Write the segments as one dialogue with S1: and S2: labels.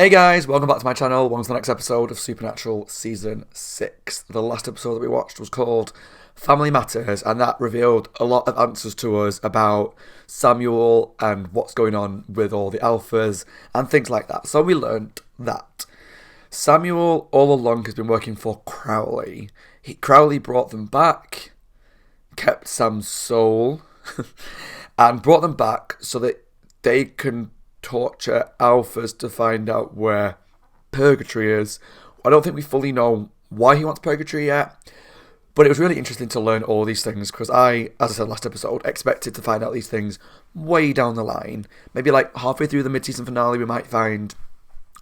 S1: Hey guys, welcome back to my channel. Welcome to the next episode of Supernatural Season 6. The last episode that we watched was called Family Matters, and that revealed a lot of answers to us about Samuel and what's going on with all the alphas and things like that. So we learned that Samuel all along has been working for Crowley. Crowley brought them back, kept Sam's soul, and brought them back so that they can torture alphas to find out where purgatory is. I don't think we fully know why he wants purgatory yet, but it was really interesting to learn all these things because I, as I said last episode, expected to find out these things way down the line. Maybe like halfway through the mid-season finale we might find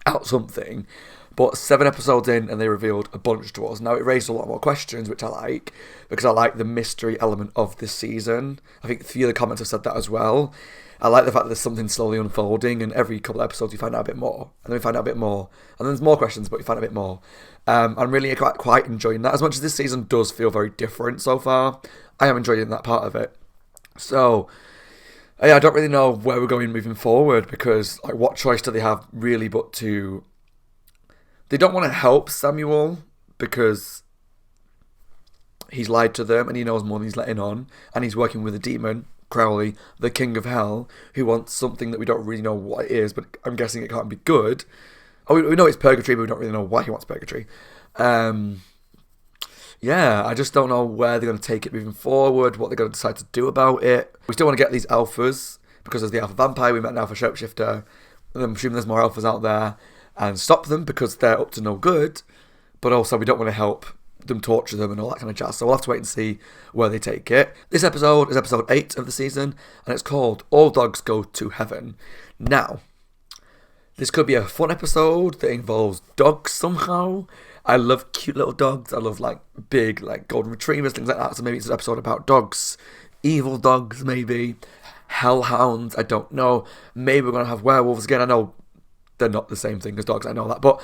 S1: out something, but 7 episodes in and they revealed a bunch to us. Now it raised a lot more questions, which I like, because I like the mystery element of this season. I think a few of the comments have said that as well. I like the fact that there's something slowly unfolding, and every couple of episodes you find out a bit more, and then we find out a bit more, and then there's more questions, but you find out a bit more. I'm really quite enjoying that. As much as this season does feel very different so far, I am enjoying that part of it. So, yeah, I don't really know where we're going moving forward, because like, what choice do they have really but to... They don't want to help Samuel, because he's lied to them, and he knows more than he's letting on, and he's working with a demon, Crowley, the king of hell, who wants something that we don't really know what it is, but I'm guessing it can't be good. Oh, we know it's purgatory, but we don't really know why he wants purgatory. Yeah, I just don't know where they're going to take it moving forward, what they're going to decide to do about it. We still want to get these alphas, because there's the alpha vampire, we met an alpha shapeshifter, and I'm assuming there's more alphas out there, and stop them because they're up to no good, but also we don't want to help them torture them and all that kind of jazz. So we'll have to wait and see where they take it. This episode is episode 8 of the season, and it's called All Dogs Go to Heaven. Now, this could be a fun episode that involves dogs somehow. I love cute little dogs. I love like big like golden retrievers, things like that. So maybe it's an episode about dogs, evil dogs maybe, hellhounds, I don't know. Maybe we're going to have werewolves again. I know they're not the same thing as dogs, I know that, but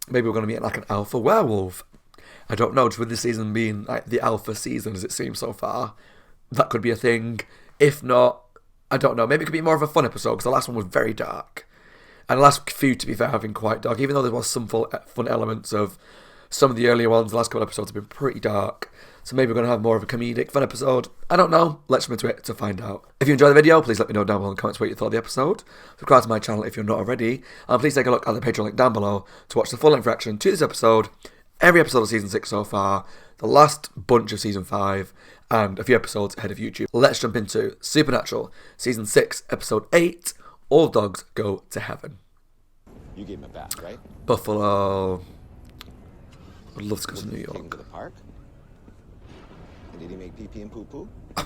S1: maybe we're going to meet like an alpha werewolf. I don't know, just with this season being like the alpha season as it seems so far, that could be a thing. If not, I don't know. Maybe it could be more of a fun episode because the last one was very dark. And the last few, to be fair, have been quite dark. Even though there was some fun elements of some of the earlier ones, the last couple of episodes have been pretty dark. So maybe we're going to have more of a comedic, fun episode. I don't know. Let's jump into it to find out. If you enjoyed the video, please let me know down below in the comments what you thought of the episode. Subscribe to my channel if you're not already. And please take a look at the Patreon link down below to watch the full-length reaction to this episode. Every episode of Season 6 so far, the last bunch of Season 5, and a few episodes ahead of YouTube. Let's jump into Supernatural, Season 6, Episode 8, All Dogs Go to Heaven.
S2: You gave him a bath, right?
S1: Buffalo. I'd love to go to New
S2: Take him
S1: York.
S2: to the park? And did he make pee-pee and poo-poo?
S1: Did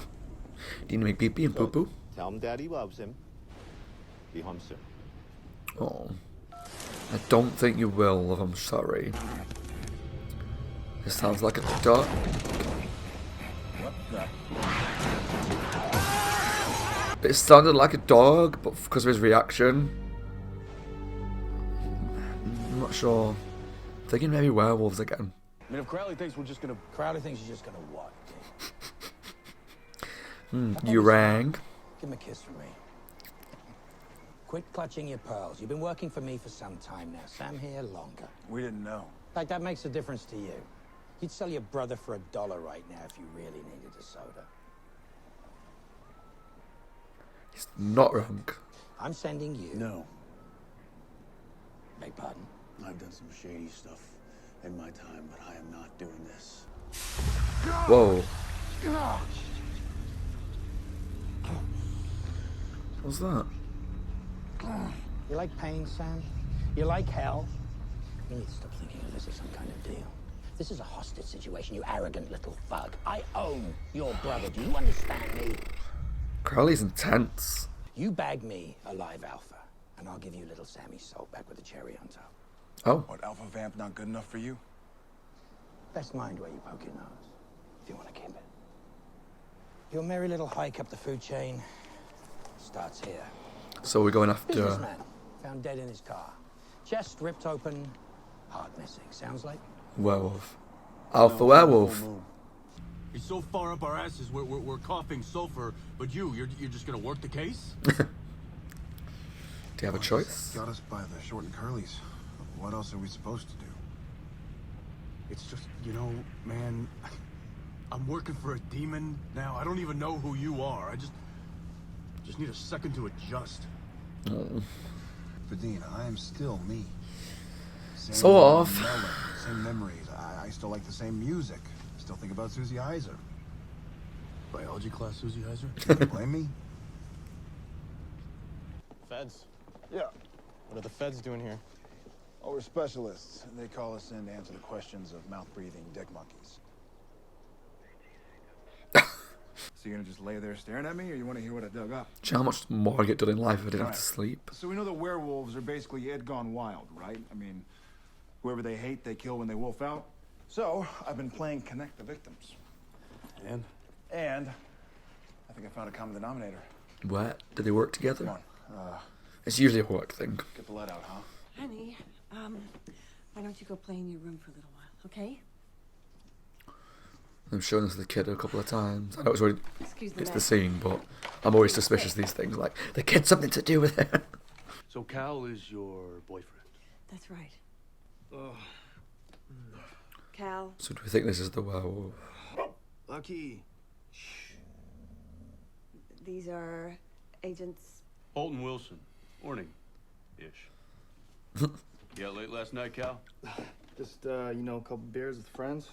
S1: you make pee-pee and poo-poo?
S2: Tell him Daddy loves him. Be home soon.
S1: Oh. I don't think you will, love, I'm sorry. This sounds like a dog.
S3: What the?
S1: It sounded like a dog, but because of his reaction. I'm not sure. I'm thinking maybe werewolves again.
S3: I mean, if Crowley thinks we're just gonna... Crowley thinks he's just gonna what?
S1: You rang.
S4: Give him a kiss from me. Quit clutching your pearls. You've been working for me for some time now. Sam here longer.
S3: We didn't know.
S4: Like, that makes a difference to you. You'd sell your brother for $1 right now if you really needed a soda.
S1: He's not wrong.
S4: I'm sending you...
S5: No,
S4: Beg pardon?
S5: I've done some shady stuff in my time, but I am not doing this.
S1: Whoa. What's that?
S4: You like pain, Sam? You like hell? You need to stop thinking of this as some kind of deal. This is a hostage situation, you arrogant little thug. I own your brother. Do you understand me?
S1: Crowley's intense.
S4: You bag me a live alpha, and I'll give you little Sammy's soul back with a cherry on top.
S1: Oh.
S3: What, Alpha Vamp not good enough for you?
S4: Best mind where you poke your nose, if you want to keep it. Your merry little hike up the food chain starts here.
S1: So we're going after...
S4: Businessman found dead in his car. Chest ripped open, heart missing. Sounds like?
S1: werewolf. Alpha werewolf.
S6: He's so far up our asses, we're coughing sulfur, but you're just gonna work the case?
S1: Do you have a choice?
S3: Got us by the short and curlies. What else are we supposed to do?
S6: It's just, man, I'm working for a demon now. I don't even know who you are. I just need a second to adjust.
S3: Fadina, I am still me. Same
S1: Sort of.
S3: melody, same memories. I still like the same music. Still think about Susie Heiser.
S6: Biology class, Susie Heiser?
S3: Can you blame me?
S7: Feds?
S3: Yeah.
S7: What are the feds doing here?
S3: Oh, we're specialists. They call us in to answer the questions of mouth-breathing dick monkeys. So you're gonna just lay there staring at me, or you want to hear what I dug up?
S1: Do you know how much more I get done in life if I didn't have to
S3: Alright.
S1: sleep?
S3: So we know that werewolves are basically Ed gone wild, right? I mean, whoever they hate, they kill when they wolf out. So I've been playing Connect the Victims.
S6: And?
S3: And I think I found a common denominator.
S1: Where? Do they work
S3: Come
S1: together?
S3: on,
S1: It's usually a work thing.
S3: get the lead out, huh?
S8: Honey, why don't you go play in your room for a little while, okay?
S1: I'm showing this to the kid a couple of times. I know it's already
S8: Excuse the
S1: it's the
S8: mess.
S1: scene, but I'm always suspicious of these things. Like, the kid's something to do with it.
S6: So Cal is your boyfriend?
S8: That's right. Cal,
S1: So do we think this is the werewolf?
S6: Lucky.
S8: these are agents.
S6: Holton Wilson. Morning-ish. You out late last night, Cal?
S9: Just, a couple beers with friends.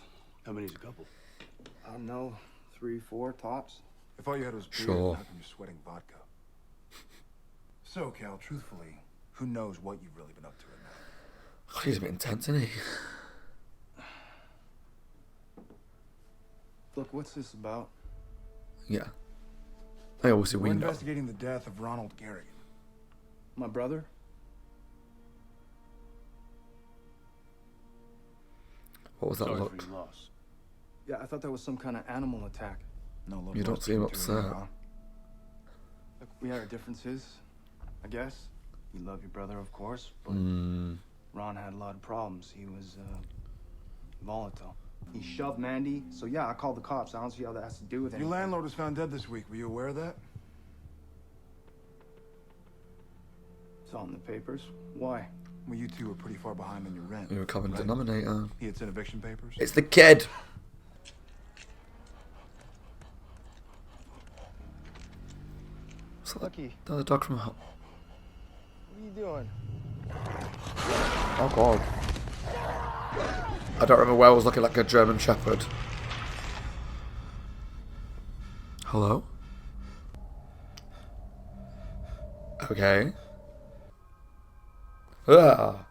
S6: How many's a couple?
S9: I don't know, 3, 4 tops.
S3: If all you had was beer,
S1: Sure.
S3: how come you're sweating vodka? So, Cal, truthfully, who knows what you've really been up to at night?
S1: He's a bit intense, isn't he?
S9: Look, what's this about?
S1: Yeah. I obviously
S3: We're
S1: we know.
S3: investigating the death of Ronald Garrigan.
S9: My brother?
S1: What was that
S6: Sorry
S1: look?
S6: for your loss.
S9: Yeah, I thought that was some kind of animal attack.
S3: No love
S1: You don't
S3: lost
S1: seem
S3: between you and
S1: upset.
S3: Ron.
S9: Look, we had our differences, I guess. You love your brother, of course, but Ron had a lot of problems. He was, volatile. He shoved Mandy, so yeah, I called the cops. I don't see how that has to do with
S3: Your
S9: anything.
S3: landlord was found dead this week. Were you aware of that?
S9: It's all in the papers. Why?
S3: Well, you two were pretty far behind on your rent.
S1: You're a common
S3: right?
S1: denominator.
S3: He had sent eviction papers.
S1: It's the kid! So
S9: Lucky,
S1: the dog from home.
S9: what are you doing?
S1: Oh god. I don't remember where I was looking like a German Shepherd. Hello? Okay. Ah.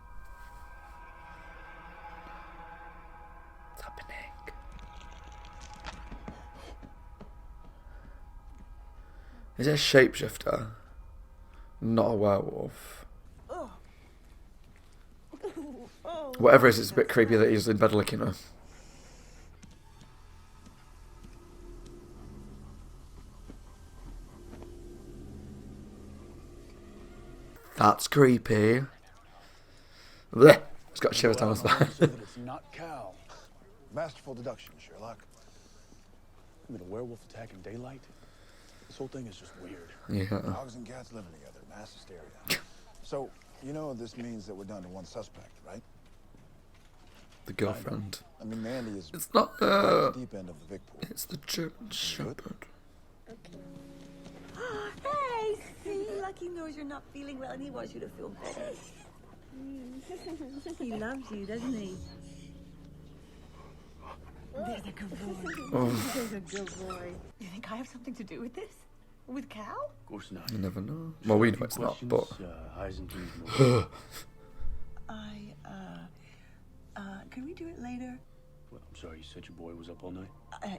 S1: What's happening? Is it a shapeshifter? Not a werewolf. Whatever it is, it's a bit creepy that he's in bed licking her. That's creepy. Blech. It's got shivers down his spine.
S3: So that it's not Cal. Masterful deduction, Sherlock.
S5: I mean, a werewolf attack in daylight? This whole thing is just weird.
S1: Yeah.
S3: Dogs and cats living together. Mass hysteria. So, you know this means that we're down to one suspect, right?
S1: The girlfriend.
S3: I mean, Mandy is
S1: It's not
S3: right at
S1: her.
S3: the deep end of the big pool.
S1: It's the German Shepherd.
S8: Hey, see, Lucky knows you're not feeling well and he wants you to feel better. He loves you, doesn't he? There's a good boy. There's a good boy. You think I have something to do with this? With Cal?
S6: Of course not.
S1: You never know. Well, we know it's not, but...
S8: Can we do it later?
S6: Well, I'm sorry, you said your boy was up all night?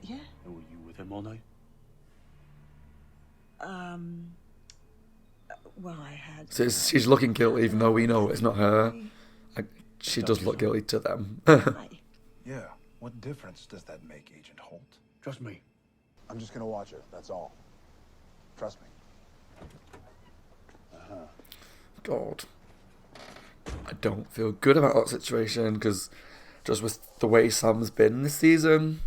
S8: Yeah.
S6: And were you with him all night?
S8: Well, I had...
S1: So she's looking guilty even though we know it's not her. She does look guilty to them.
S3: Yeah. What difference does that make, Agent Holt?
S6: Trust me.
S3: I'm just gonna watch her. That's all. Trust me.
S1: God. I don't feel good about that situation because just with the way Sam's been this season,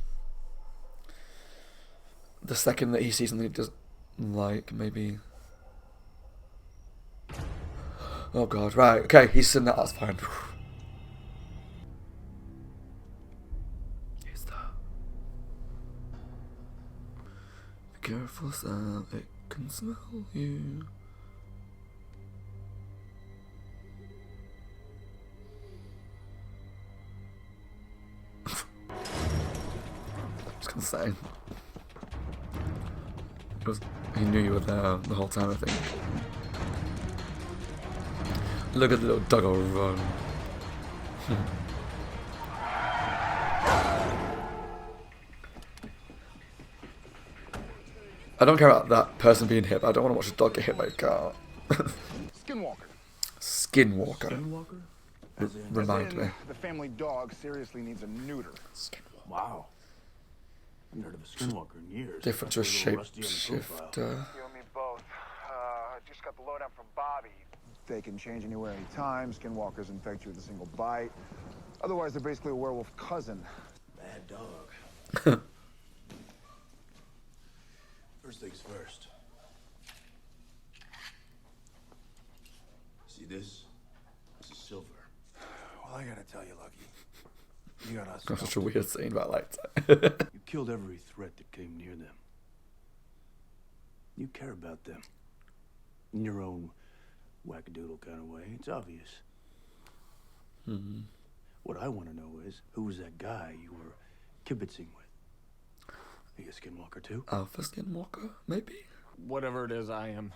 S1: the second that he sees something he doesn't like, maybe... Oh god, right, okay, he's seen that, that's fine. He's there. Be careful, Sam, it can smell you. Just gonna say. He knew you were there the whole time, I think. Look at the little doggo run. I don't care about that person being hit, but I don't want to watch a dog get hit by a car.
S3: Skinwalker.
S1: Skinwalker.
S6: Skinwalker?
S1: Remind me.
S3: The family dog seriously needs a neuter.
S1: Skinwalker.
S6: Wow. I've heard of a skinwalker in years.
S1: Different to a
S6: That's little rusty on the profile.
S1: shapeshifter.
S3: You and me both. I just got the lowdown from Bobby. They can change anywhere, anytime. Skinwalkers infect you with a single bite. Otherwise, they're basically a werewolf cousin.
S6: Bad dog. First things first. See this? This is silver.
S3: Well, I gotta tell you, Lucky. You got us.
S1: That's such a weird scene, but I liked it.
S6: You killed every threat that came near them. You care about them. In your own wackadoodle kind of way. It's obvious.
S1: Mm-hmm.
S6: What I want to know is, who was that guy you were kibitzing with? Are you a skinwalker too?
S1: Alpha Skinwalker, maybe?
S7: Whatever it is, I am.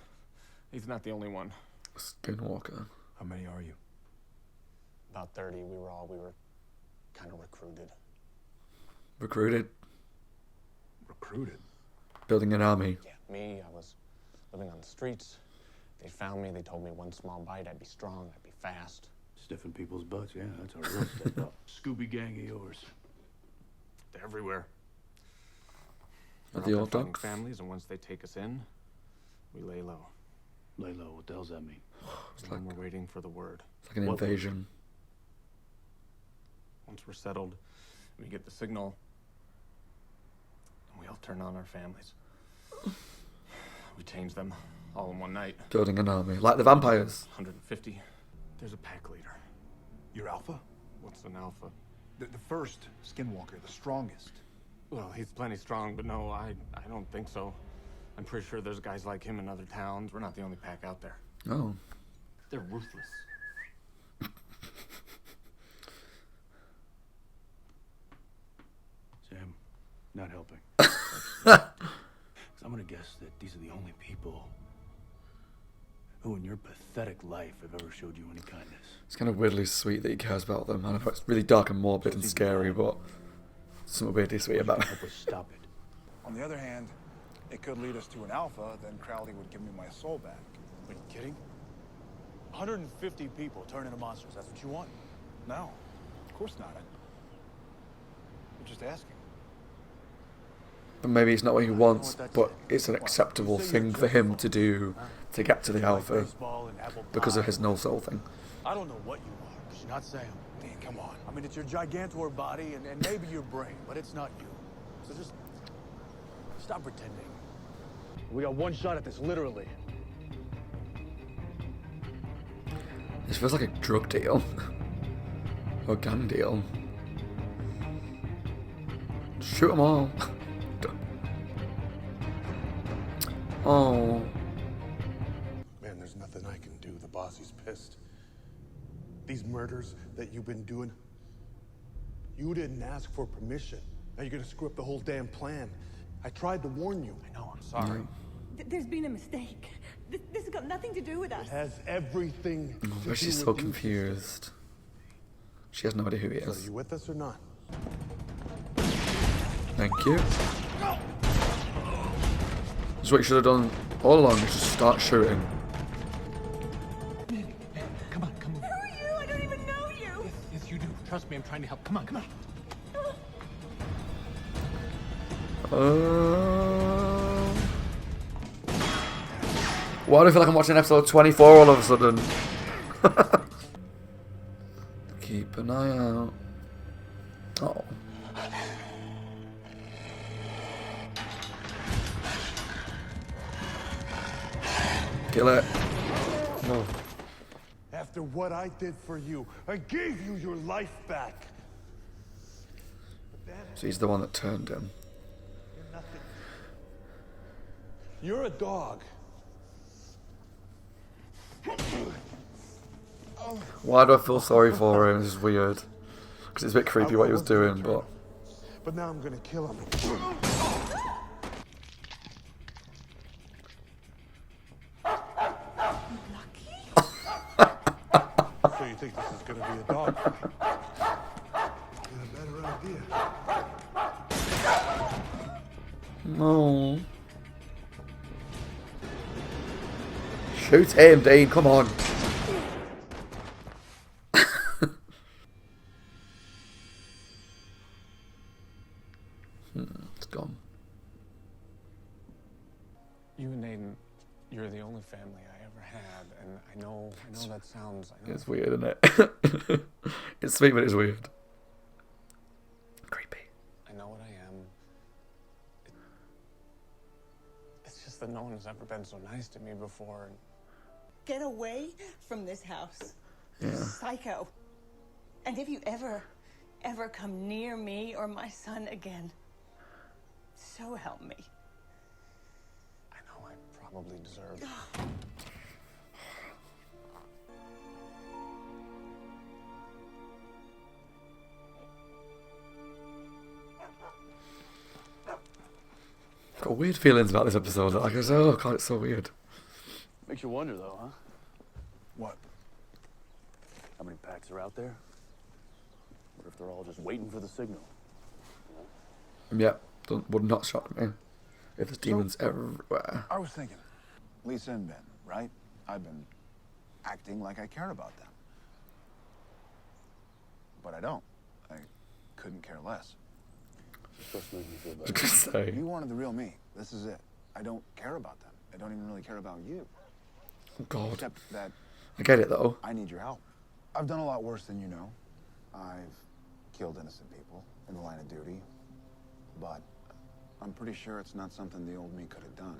S7: He's not the only one.
S1: Skinwalker.
S3: How many are you?
S7: About 30. We were kind of recruited.
S1: Recruited.
S3: Recruited?
S1: Building an army.
S7: Yeah, me, I was living on the streets. They found me, they told me one small bite, I'd be strong, I'd be fast.
S6: Stiffing people's butts, yeah, that's a real step up. Scooby gang of yours.
S7: They're everywhere.
S1: Are
S7: We're
S1: the
S7: out
S1: old
S7: there fighting
S1: dogs?
S7: families, and once they take us in, we lay low.
S6: Lay low, what the hell's that mean?
S1: It's
S7: And
S1: like,
S7: then we're waiting for the word.
S1: it's like an
S6: What-
S1: invasion.
S7: Once we're settled, we get the signal, and we all turn on our families. We change them all in one night.
S1: Building an army. Like the vampires.
S7: 150. There's a pack leader.
S3: You're Alpha?
S7: What's an alpha?
S3: The first Skinwalker, the strongest.
S7: Well, he's plenty strong, but no, I don't think so. I'm pretty sure there's guys like him in other towns. We're not the only pack out there.
S1: Oh.
S7: They're ruthless.
S6: Sam, not helping. 'Cause I'm gonna guess that these are the only people who in your pathetic life have ever showed you any kindness.
S1: It's kind of weirdly sweet that he cares about them. I don't know, it's really dark and morbid and scary, but something weirdly sweet about it.
S6: Help us stop it.
S3: On the other hand, it could lead us to an Alpha, then Crowley would give me my soul back.
S5: Are you kidding? 150 people turn into monsters. That's what you want?
S3: No, of course not. I'm just asking.
S1: But maybe it's not what he wants, but it's an acceptable thing for him to do to get to the Alpha
S5: Baseball and apple
S1: because of
S5: pie.
S1: his no soul thing.
S5: I don't know what you are, because you're not Sam.
S3: Dean, come on.
S5: I mean, it's your gigantor body and maybe your brain, but it's not you. So just stop pretending. We got one shot at this, literally.
S1: This feels like a drug deal. Or a gang deal. Shoot them all. Oh.
S10: Man, there's nothing I can do. The boss, he's pissed. These murders that you've been doing, you didn't ask for permission. Now you're gonna screw up the whole damn plan. I tried to warn you.
S5: I know, I'm sorry.
S8: There's been a mistake. This has got nothing to do with us.
S10: It has everything to
S1: But
S10: do
S1: she's
S10: with
S1: so
S10: you.
S1: confused. She has no idea who he
S10: So are
S1: is.
S10: you with us or not?
S1: Thank you. That's what you should have done all along, is just start shooting.
S7: Come on, come on.
S8: Who are you? I don't even know you.
S7: Yes, you do. Trust me, I'm trying to help. Come on, come on.
S1: Why do I feel like I'm watching episode 24 all of a sudden? Keep an eye out. Oh. Kill it. No.
S5: Yeah,
S10: After what I did for you, I gave you your life back.
S1: So he's the one that turned him.
S10: You're nothing. You're a dog.
S1: Why do I feel sorry for him? This is weird. Because it's a bit creepy what he was doing, but...
S10: But now I'm gonna kill him. So you think this is gonna be a dog fight? Get a better idea.
S1: No. Shoot him, Dean, come on. It's gone.
S7: You and Aiden, you're the only family I ever had, and I know that sounds... I know
S1: It's weird, isn't it? It's sweet, but it's weird. Creepy.
S7: I know what I am. It's just that no one has ever been so nice to me before. And
S8: Get away from this house.
S1: Yeah.
S8: Psycho. And if you ever come near me or my son again, so help me.
S7: I know I probably deserve...
S1: Got weird feelings about this episode. Like, oh god, it's so weird.
S11: Makes you wonder, though, huh?
S10: What?
S11: How many packs are out there? What if they're all just waiting for the signal?
S1: Yeah, would not shock me if there's demons everywhere.
S3: I was thinking, Lisa and Ben, right? I've been acting like I cared about them. But I don't. I couldn't care less.
S11: Just make me feel
S1: I was
S11: better.
S1: gonna say.
S3: You wanted the real me. This is it. I don't care about them. I don't even really care about you.
S1: Oh god.
S3: Except that
S1: I get it though.
S3: I need your help. I've done a lot worse than you know. I've killed innocent people in the line of duty. But I'm pretty sure it's not something the old me could have done.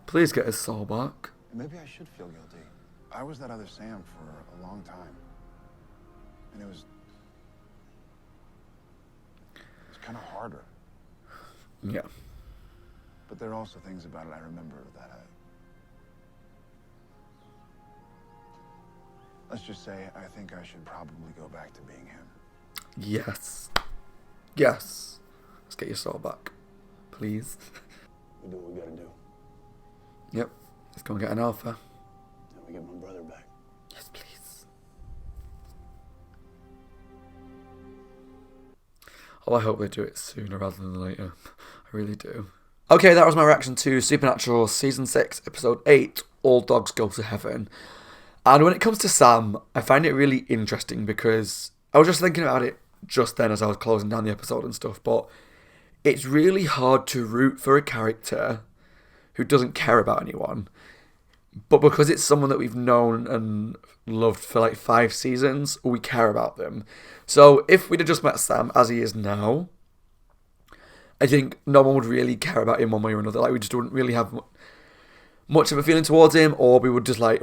S1: Please get his soul back.
S3: And maybe I should feel guilty. I was that other Sam for a long time. And it was kind of harder.
S1: Yeah.
S3: But there are also things about it I remember that let's just say I think I should probably go back to being him.
S1: Yes. Yes. Let's get your soul back. Please.
S11: We do what we gotta do.
S1: Yep. Let's go and get an alpha.
S11: And we get my brother back.
S1: Yes, please. Oh, I hope they do it sooner rather than later. I really do. Okay, that was my reaction to Supernatural Season 6, Episode 8, All Dogs Go to Heaven. And when it comes to Sam, I find it really interesting because I was just thinking about it just then as I was closing down the episode and stuff, but it's really hard to root for a character who doesn't care about anyone. But because it's someone that we've known and loved for like 5 seasons, we care about them. So if we'd have just met Sam as he is now, I think no one would really care about him one way or another. Like, we just wouldn't really have much of a feeling towards him, or we would just like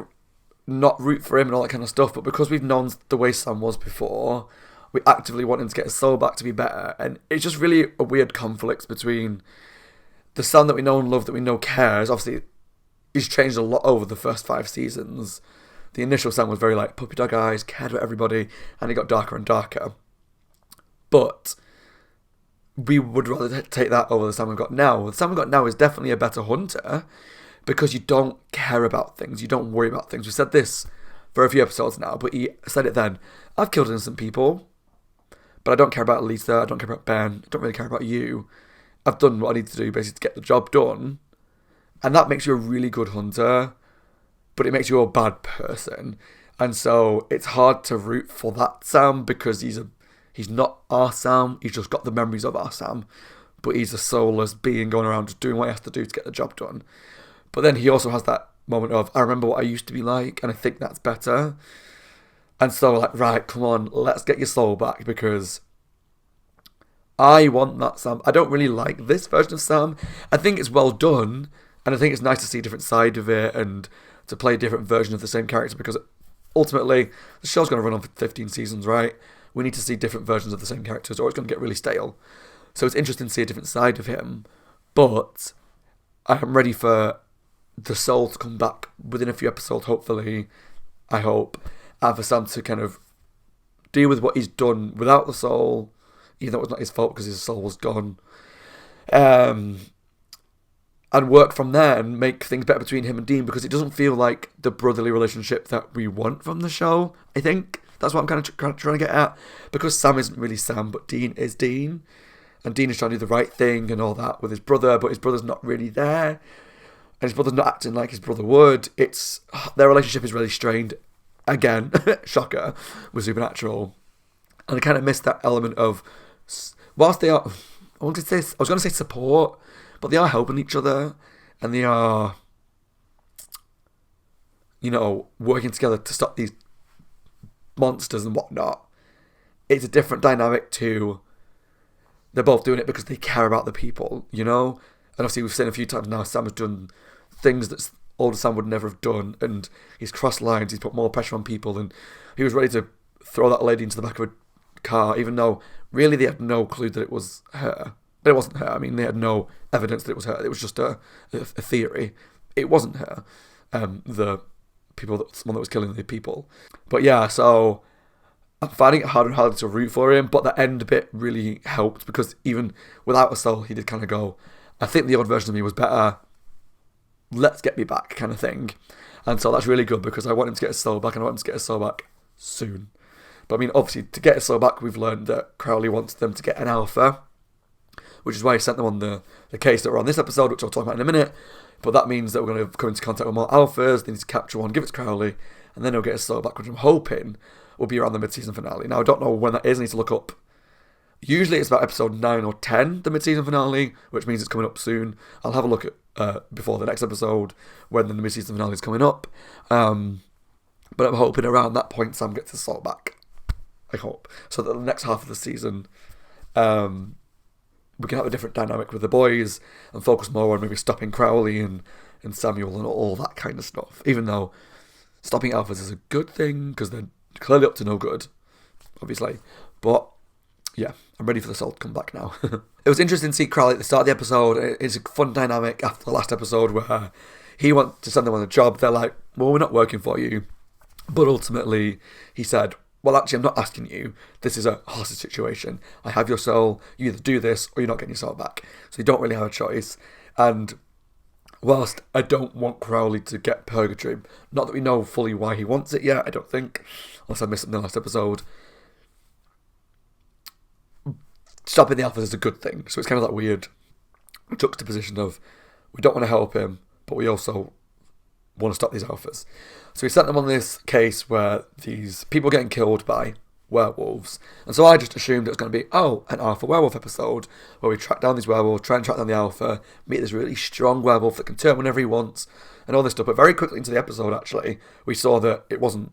S1: not root for him and all that kind of stuff. But because we've known the way Sam was before, we actively want him to get his soul back to be better. And it's just really a weird conflict between the Sam that we know and love, that we know cares. Obviously, he's changed a lot over the first 5 seasons. The initial Sam was very like puppy dog eyes, cared about everybody, and he got darker and darker. But we would rather take that over the Sam we've got now. The Sam we've got now is definitely a better hunter because you don't care about things. You don't worry about things. We said this for a few episodes now, but he said it then. I've killed innocent people, but I don't care about Lisa. I don't care about Ben. I don't really care about you. I've done what I need to do basically to get the job done. And that makes you a really good hunter, but it makes you a bad person. And so it's hard to root for that Sam because he's not our Sam. He's just got the memories of our Sam, but he's a soulless being going around just doing what he has to do to get the job done. But then he also has that moment of, I remember what I used to be like, and I think that's better. And so like, right, come on, let's get your soul back because I want that Sam. I don't really like this version of Sam. I think it's well done, and I think it's nice to see a different side of it and to play a different version of the same character because ultimately, the show's going to run on for 15 seasons, right? We need to see different versions of the same characters, or it's going to get really stale. So it's interesting to see a different side of him, but I am ready for the soul to come back within a few episodes, hopefully, I hope, and for Sam to kind of deal with what he's done without the soul, even though it was not his fault because his soul was gone, and work from there and make things better between him and Dean, because it doesn't feel like the brotherly relationship that we want from the show, I think. That's what I'm kind of trying to get at, because Sam isn't really Sam, but Dean is Dean, and Dean is trying to do the right thing and all that with his brother, but his brother's not really there, and his brother's not acting like his brother would. Their relationship is really strained, again, shocker, with Supernatural, and I kind of missed that element of, whilst they are, I was going to say support, but they are helping each other, and they are, working together to stop these monsters and whatnot. It's a different dynamic to, they're both doing it because they care about the people, And obviously we've seen a few times now, Sam has done things that older Sam would never have done, and he's crossed lines, he's put more pressure on people, and he was ready to throw that lady into the back of a car, even though really they had no clue that it was her. But it wasn't her. I mean, they had no evidence that it was her. It was just a theory. It wasn't her. Someone that was killing the people. But yeah, so I'm finding it harder and harder to root for him, but the end bit really helped, because even without a soul, he did kind of go, I think the old version of me was better. Let's get me back, kind of thing. And so that's really good, because I want him to get his soul back, and I want him to get his soul back soon. But I mean, obviously, to get his soul back, we've learned that Crowley wants them to get an alpha, which is why he sent them on the case that we're on this episode, which I'll talk about in a minute. But that means that we're going to come into contact with more alphas. They need to capture one, give it to Crowley, and then he'll get his soul back, which I'm hoping will be around the mid-season finale. Now, I don't know when that is. I need to look up. Usually it's about episode 9 or 10, the mid-season finale, which means it's coming up soon. I'll have a look at before the next episode when the mid-season finale is coming up. But I'm hoping around that point Sam gets his soul back. I hope. So that the next half of the season, we can have a different dynamic with the boys and focus more on maybe stopping Crowley and Samuel and all that kind of stuff. Even though stopping alphas is a good thing, because they're clearly up to no good, obviously. But yeah, I'm ready for the soul to come back now. It was interesting to see Crowley at the start of the episode. It's a fun dynamic after the last episode where he wants to send them on a job. They're like, well, we're not working for you. But ultimately, he said, well, actually, I'm not asking you. This is a hostage situation. I have your soul. You either do this or you're not getting your soul back. So you don't really have a choice. And whilst I don't want Crowley to get purgatory, not that we know fully why he wants it yet, I don't think, unless I missed it in the last episode, stopping the alphas is a good thing. So it's kind of that weird juxtaposition of, we don't want to help him, but we also want to stop these alphas. So we sent them on this case where these people are getting killed by werewolves. And so I just assumed it was going to be, an alpha werewolf episode where we track down these werewolves, try and track down the alpha, meet this really strong werewolf that can turn whenever he wants, and all this stuff. But very quickly into the episode, actually, we saw that it wasn't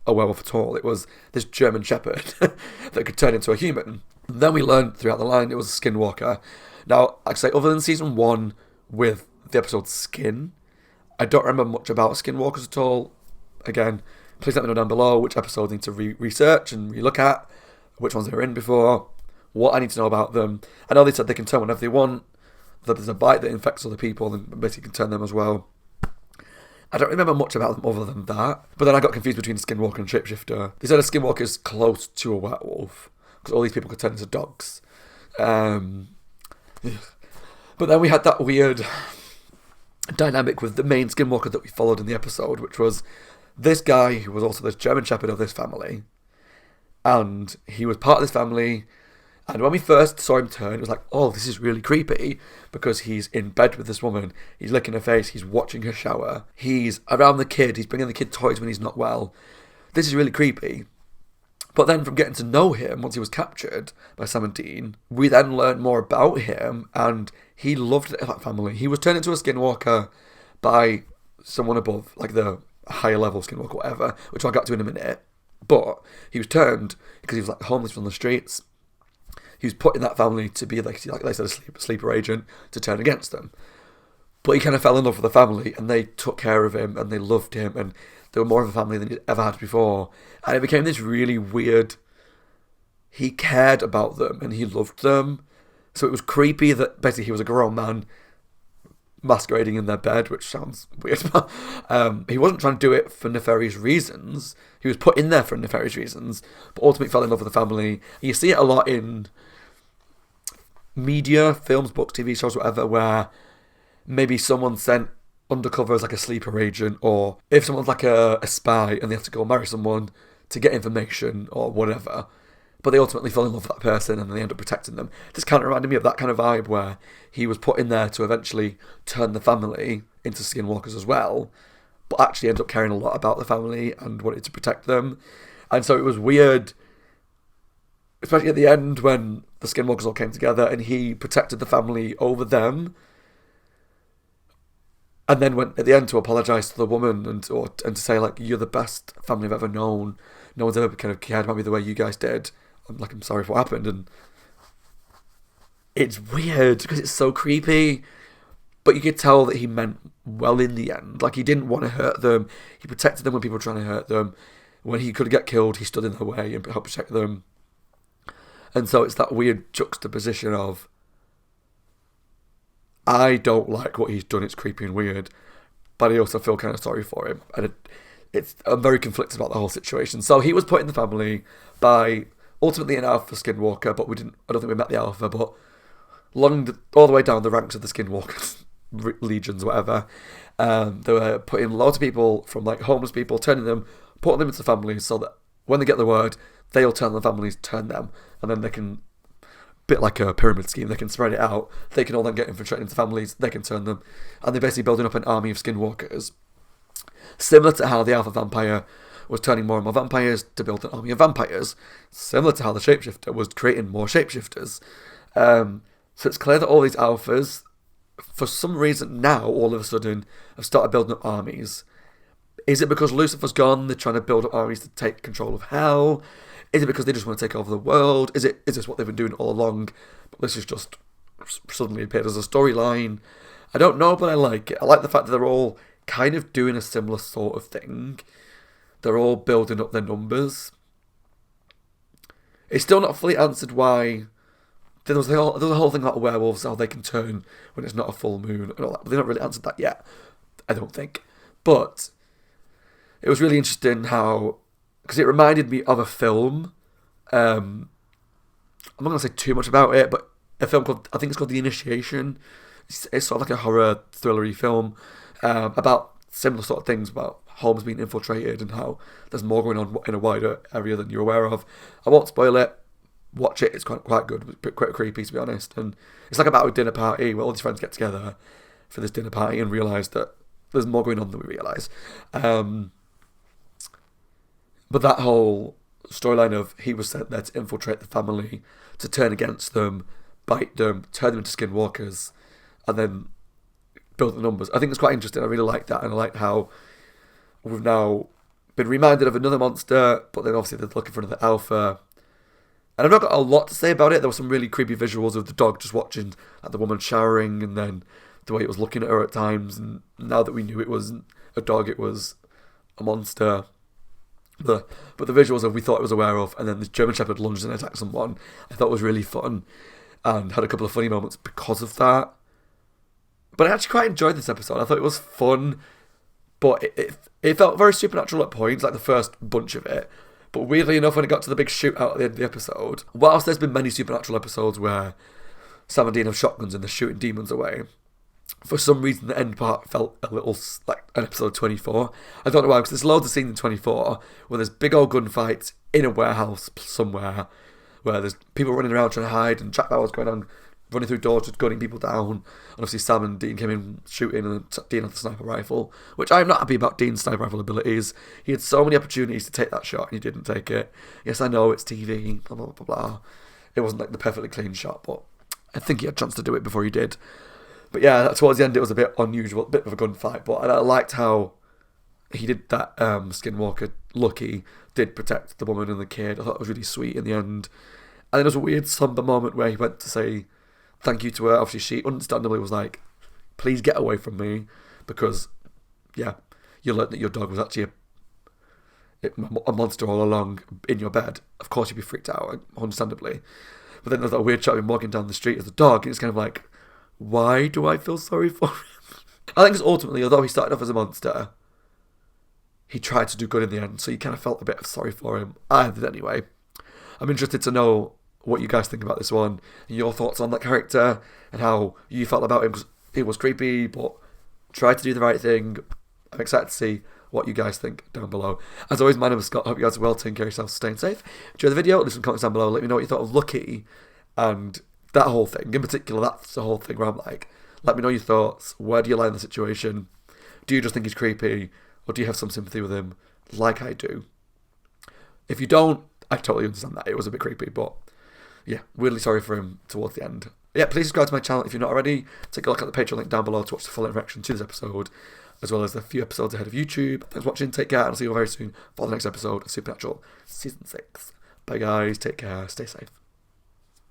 S1: a werewolf at all. It was this German Shepherd that could turn into a human. And then we learned throughout the line it was a skinwalker. Now, I'd say other than season 1 with the episode Skin, I don't remember much about skinwalkers at all. Again, please let me know down below which episodes I need to research and relook at, which ones they were in before, what I need to know about them. I know they said they can turn whenever they want, that there's a bite that infects other people and basically can turn them as well. I don't remember much about them other than that, but then I got confused between a skinwalker and shapeshifter. They said a skinwalker is close to a werewolf, because all these people could turn into dogs. But then we had that weird dynamic with the main skinwalker that we followed in the episode, which was this guy who was also the German Shepherd of this family, and he was part of this family. And when we first saw him turn, it was like, oh, this is really creepy, because he's in bed with this woman, he's licking her face, he's watching her shower, he's around the kid, he's bringing the kid toys when he's not well. This is really creepy. But then from getting to know him, once he was captured by Sam and Dean, we then learned more about him, and he loved that family. He was turned into a skinwalker by someone above, like the higher level skinwalker, whatever, which I'll get to in a minute. But he was turned because he was like homeless from the streets. He was put in that family to be, like they said, a sleeper agent to turn against them. But he kind of fell in love with the family, and they took care of him, and they loved him, and they were more of a family than he'd ever had before. And it became this really weird... He cared about them, and he loved them. So it was creepy that basically he was a grown man masquerading in their bed, which sounds weird. He wasn't trying to do it for nefarious reasons. He was put in there for nefarious reasons, but ultimately fell in love with the family. And you see it a lot in media, films, books, TV shows, whatever, where maybe someone sent undercover as like a sleeper agent, or if someone's like a spy and they have to go marry someone to get information or whatever, but they ultimately fall in love with that person and they end up protecting them. This kind of reminded me of that kind of vibe where he was put in there to eventually turn the family into skinwalkers as well, but actually ended up caring a lot about the family and wanted to protect them. And so it was weird, especially at the end when the skinwalkers all came together and he protected the family over them, and then went at the end to apologise to the woman and to say, like, you're the best family I've ever known. No one's ever kind of cared about me the way you guys did. I'm sorry for what happened. And it's weird because it's so creepy. But you could tell that he meant well in the end. Like, he didn't want to hurt them. He protected them when people were trying to hurt them. When he could get killed, he stood in their way and helped protect them. And so it's that weird juxtaposition of, I don't like what he's done, it's creepy and weird, but I also feel kind of sorry for him. And I'm very conflicted about the whole situation. So he was put in the family by ultimately an alpha skinwalker, but I don't think we met the alpha, but all the way down the ranks of the skinwalkers, legions, whatever. They were putting loads of people from like homeless people, turning them, putting them into families so that when they get the word, they'll turn the families, turn them, and then they can, bit like a pyramid scheme, they can spread it out, they can all then get infiltrated into families, they can turn them, and they're basically building up an army of skinwalkers, similar to how the alpha vampire was turning more and more vampires to build an army of vampires, similar to how the shapeshifter was creating more shapeshifters. So it's clear that all these alphas, for some reason now, all of a sudden, have started building up armies. Is it because Lucifer's gone, they're trying to build up armies to take control of hell? Is it because they just want to take over the world? Is this what they've been doing all along? But this has just suddenly appeared as a storyline. I don't know, but I like it. I like the fact that they're all kind of doing a similar sort of thing. They're all building up their numbers. It's still not fully answered why. There was a whole thing about werewolves, how they can turn when it's not a full moon and all that. But they've not really answered that yet, I don't think. But it was really interesting how, because it reminded me of a film. I'm not going to say too much about it, but a film called, I think it's called The Initiation. It's sort of like a horror thrillery film about similar sort of things, about homes being infiltrated and how there's more going on in a wider area than you're aware of. I won't spoil it. Watch it. It's quite good. It's quite creepy, to be honest. And it's like about a dinner party where all these friends get together for this dinner party and realise that there's more going on than we realise. But that whole storyline of he was sent there to infiltrate the family, to turn against them, bite them, turn them into skinwalkers, and then build the numbers. I think it's quite interesting. I really like that, and I like how we've now been reminded of another monster, but then obviously they're looking for another alpha. And I've not got a lot to say about it. There were some really creepy visuals of the dog just watching at the woman showering, and then the way it was looking at her at times. And now that we knew it wasn't a dog, it was a monster. But the visuals of we thought it was aware of, and then the German Shepherd lunged and attacked someone, I thought was really fun, and had a couple of funny moments because of that. But I actually quite enjoyed this episode. I thought it was fun, but it felt very supernatural at points, like the first bunch of it. But weirdly enough, when it got to the big shootout at the end of the episode, whilst there's been many supernatural episodes where Sam and Dean have shotguns and they're shooting demons away, for some reason the end part felt a little like an episode 24. I don't know why, because there's loads of scenes in 24 where there's big old gunfights in a warehouse somewhere, where there's people running around trying to hide, and Jack Bauer's going on, running through doors, just gunning people down. And obviously Sam and Dean came in shooting, and Dean had the sniper rifle, which I'm not happy about Dean's sniper rifle abilities. He had so many opportunities to take that shot, and he didn't take it. Yes, I know, it's TV, blah, blah, blah, blah. It wasn't like the perfectly clean shot, but I think he had a chance to do it before he did. But yeah, towards the end it was a bit unusual, a bit of a gunfight, but I liked how he did that. Skinwalker, Lucky, did protect the woman and the kid. I thought it was really sweet in the end. And then there was a weird somber moment where he went to say thank you to her. Obviously she understandably was like, please get away from me, because, yeah, you learned that your dog was actually a monster all along in your bed. Of course you'd be freaked out, understandably. But then there's that weird shot of him walking down the street as a dog, and it's kind of like, why do I feel sorry for him? I think it's ultimately, although he started off as a monster, he tried to do good in the end, so you kind of felt a bit of sorry for him. I did anyway. I'm interested to know what you guys think about this one, and your thoughts on that character, and how you felt about him, because he was creepy, but tried to do the right thing. I'm excited to see what you guys think down below. As always, my name is Scott. Hope you guys are well, taking care of yourselves, staying safe. Enjoy the video, leave some comments down below, let me know what you thought of Lucky, and that whole thing. In particular, that's the whole thing where I'm like, let me know your thoughts. Where do you lie in the situation? Do you just think he's creepy, or do you have some sympathy with him, like I do? If you don't, I totally understand that. It was a bit creepy, but yeah, really sorry for him towards the end. Yeah, please subscribe to my channel if you're not already. Take a look at the Patreon link down below to watch the full reaction to this episode, as well as the few episodes ahead of YouTube. Thanks for watching, take care, and I'll see you all very soon for the next episode of Supernatural Season 6. Bye guys, take care, stay safe.